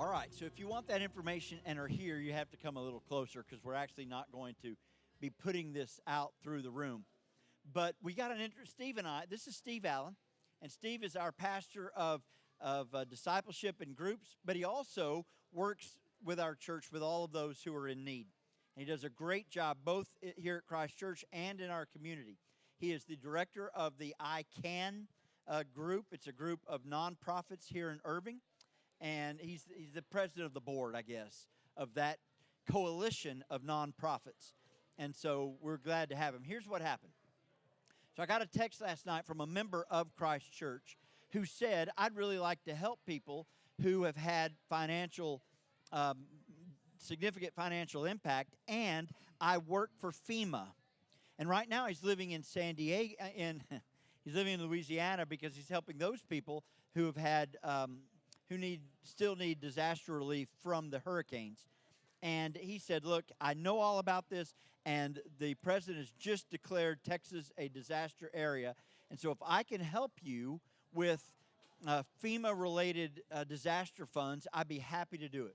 All right, so if you want that information and are here, you have to come a little closer because we're actually not going to be putting this out through the room. But we got an interest, Steve and I. This is Steve Allen, and Steve is our pastor of discipleship and groups, but he also works with our church with all of those who are in need. And he does a great job both here at Christ Church and in our community. He is the director of the I CAN group. It's a group of nonprofits here in Irving. And he's the president of the board, I guess, of that coalition of nonprofits. And so we're glad to have him. Here's what happened. So I got a text last night from a member of Christ Church who said, I'd really like to help people who have had significant financial impact, and I work for FEMA. And right now he's living in San Diego, he's living in Louisiana because he's helping those people who have had still need disaster relief from the hurricanes. And he said, look, I know all about this, and the president has just declared Texas a disaster area. And so if I can help you with FEMA-related disaster funds, I'd be happy to do it.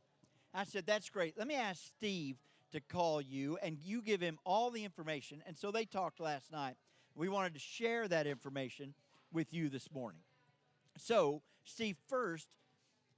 I said, that's great. Let me ask Steve to call you, and you give him all the information. And so they talked last night. We wanted to share that information with you this morning. So, Steve, first,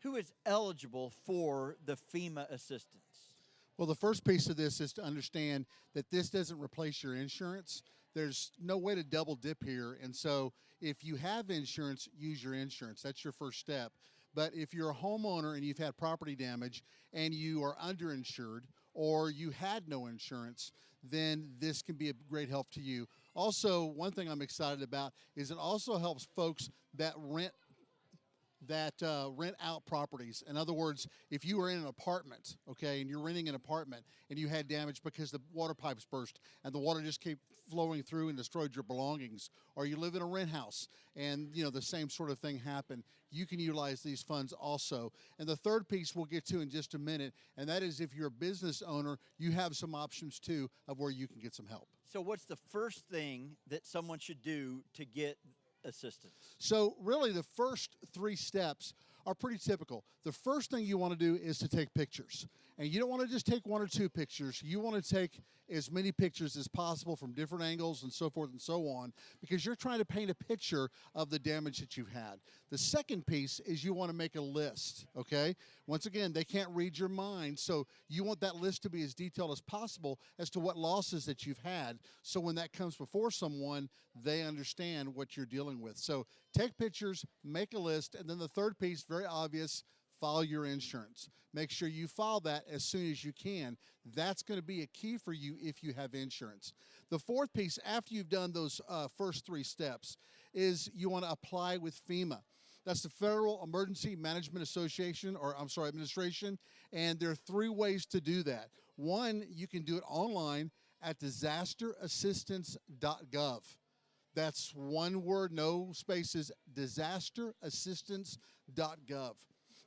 who is eligible for the FEMA assistance? Well, the first piece of this is to understand that this doesn't replace your insurance. There's no way to double dip here. And so if you have insurance, use your insurance. That's your first step. But if you're a homeowner and you've had property damage and you are underinsured or you had no insurance, then this can be a great help to you. Also, one thing I'm excited about is it also helps folks that rent out properties. In other words, if you were in an apartment, okay, and you're renting an apartment and you had damage because the water pipes burst and the water just kept flowing through and destroyed your belongings, or you live in a rent house and, the same sort of thing happened, you can utilize these funds also. And the third piece we'll get to in just a minute, and that is if you're a business owner, you have some options too of where you can get some help. So what's the first thing that someone should do to get assistance? So really the first three steps are pretty typical. The first thing you want to do is to take pictures. And you don't want to just take one or two pictures. You want to take as many pictures as possible from different angles and so forth and so on, because you're trying to paint a picture of the damage that you've had. The second piece is you want to make a list, okay? Once again, they can't read your mind, so you want that list to be as detailed as possible as to what losses that you've had, so when that comes before someone, they understand what you're dealing with. So take pictures, make a list, and then the third piece, very obvious, file your insurance. Make sure you file that as soon as you can. That's going to be a key for you if you have insurance. The fourth piece, after you've done those first three steps, is you want to apply with FEMA. That's the Federal Emergency Management Administration, and there are three ways to do that. One, you can do it online at disasterassistance.gov. That's one word, no spaces, disasterassistance.gov.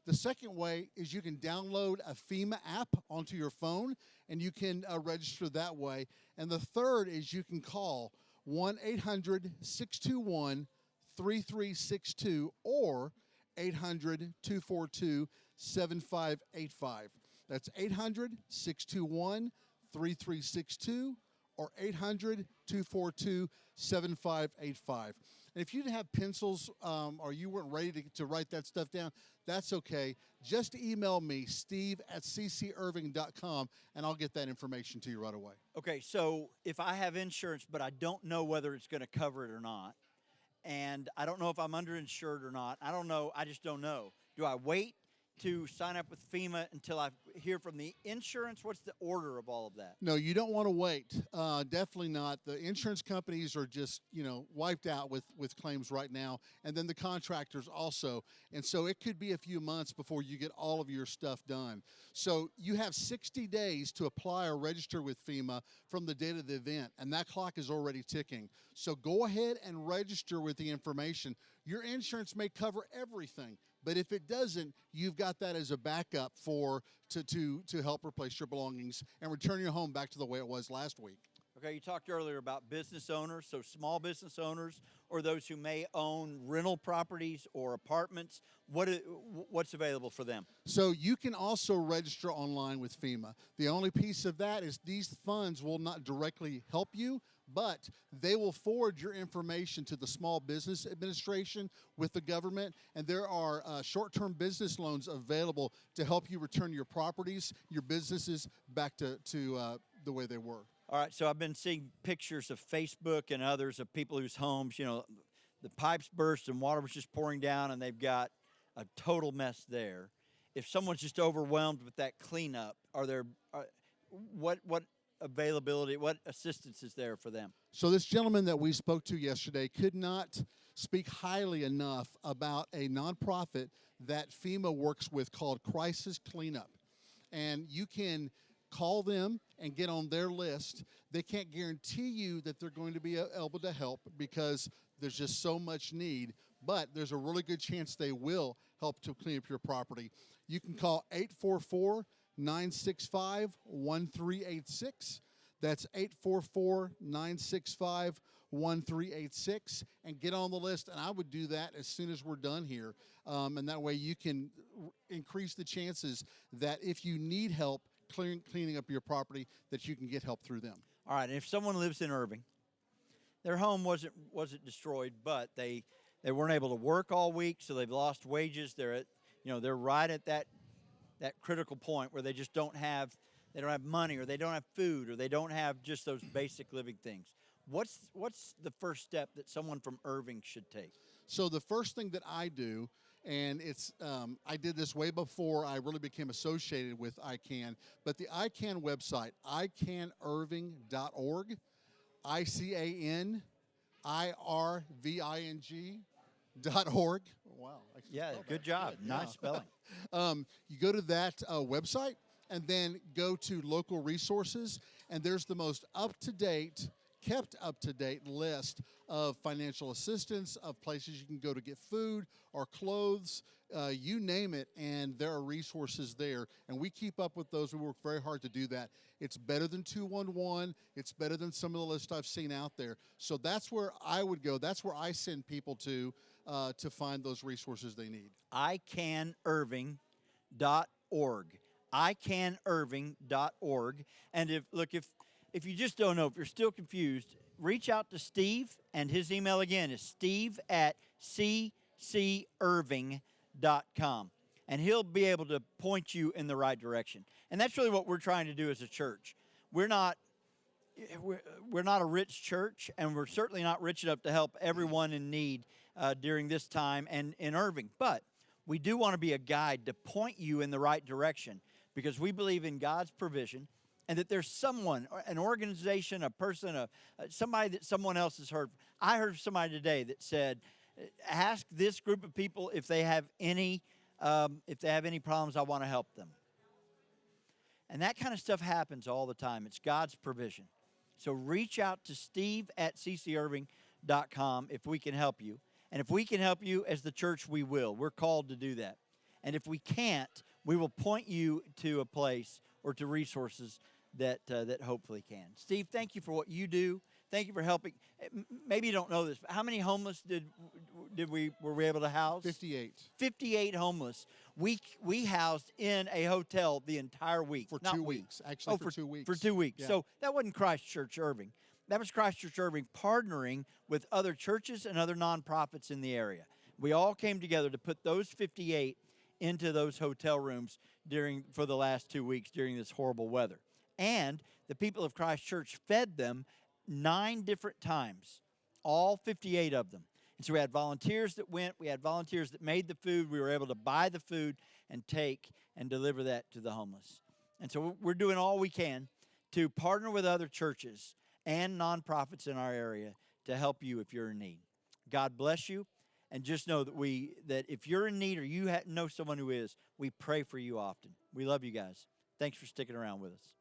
The second way is you can download a FEMA app onto your phone, and you can register that way. And the third is you can call 1-800-621-3362 or 800-242-7585. That's 800-621-3362 or 800-242-7585. And if you didn't have pencils or you weren't ready to write that stuff down, that's okay. Just email me, steve@ccirving.com, and I'll get that information to you right away. Okay, so if I have insurance, but I don't know whether it's going to cover it or not, and I don't know if I'm underinsured or not, I don't know, I just don't know. Do I wait to sign up with FEMA until I hear from the insurance? What's the order of all of that? No, you don't want to wait. Definitely not. The insurance companies are just, wiped out with claims right now, and then the contractors also. And so it could be a few months before you get all of your stuff done. So you have 60 days to apply or register with FEMA from the date of the event, and that clock is already ticking. So go ahead and register with the information. Your insurance may cover everything, but if it doesn't, you've got that as a backup to help replace your belongings and return your home back to the way it was last week. Okay, you talked earlier about business owners, so small business owners or those who may own rental properties or apartments. What's available for them? So you can also register online with FEMA. The only piece of that is these funds will not directly help you, but they will forward your information to the Small Business Administration with the government, and there are short-term business loans available to help you return your properties, your businesses back to the way they were. All right, so I've been seeing pictures of Facebook and others of people whose homes, the pipes burst and water was just pouring down and they've got a total mess there. If someone's just overwhelmed with that cleanup, what availability, what assistance is there for them? So this gentleman that we spoke to yesterday could not speak highly enough about a nonprofit that FEMA works with called Crisis Cleanup. And you can call them and get on their list. They can't guarantee you that they're going to be able to help because there's just so much need, but there's a really good chance they will help to clean up your property. You can call 844-965-1386. That's 844-965-1386, and get on the list. And I would do that as soon as we're done here. And that way you can increase the chances that if you need help cleaning up your property, that you can get help through them. All right, and if someone lives in Irving, their home wasn't destroyed, but they weren't able to work all week, so they've lost wages. They're right at that critical point where they just don't have money, or they don't have food, or they don't have just those basic living things. What's the first step that someone from Irving should take? So the first thing that I do, and it's I did this way before I really became associated with ICANN, but the ICANN website, icanirving.org, ICANNIRVING.org. Wow. Yeah, good job. Good. Nice spelling. You go to that website and then go to local resources, and there's the most kept up-to-date list of financial assistance, of places you can go to get food or clothes, you name it, and there are resources there. And we keep up with those. We work very hard to do that. It's better than 211. It's better than some of the lists I've seen out there. So that's where I would go. That's where I send people to find those resources they need. icanirving.org. icanirving.org. And if you just don't know, if you're still confused, reach out to Steve, and his email again is steve@ccirving.com, and he'll be able to point you in the right direction. And that's really what we're trying to do as a church. We're not a rich church, and we're certainly not rich enough to help everyone in need during this time and in Irving. But we do want to be a guide to point you in the right direction, because we believe in God's provision, and that there's someone, an organization, a person, somebody that someone else has heard. I heard somebody today that said, ask this group of people if they have any problems, I want to help them. And that kind of stuff happens all the time. It's God's provision. So reach out to steve@ccirving.com if we can help you. And if we can help you as the church, we will. We're called to do that. And if we can't, we will point you to a place or to resources that hopefully can. Steve, thank you for what you do. Thank you for helping. Maybe you don't know this, but how many homeless were we able to house? 58. 58 homeless. We housed in a hotel the entire week. For 2 weeks. Actually, for 2 weeks. For 2 weeks. Yeah. So that wasn't Christ Church Irving. That was Christ Church Irving partnering with other churches and other nonprofits in the area. We all came together to put those 58 into those hotel rooms for the last 2 weeks during this horrible weather. And the people of Christ Church fed them 9 different times, all 58 of them. And so we had volunteers that went. We had volunteers that made the food. We were able to buy the food and take and deliver that to the homeless. And so we're doing all we can to partner with other churches and nonprofits in our area to help you if you're in need. God bless you. And just know that if you're in need or you know someone who is, we pray for you often. We love you guys. Thanks for sticking around with us.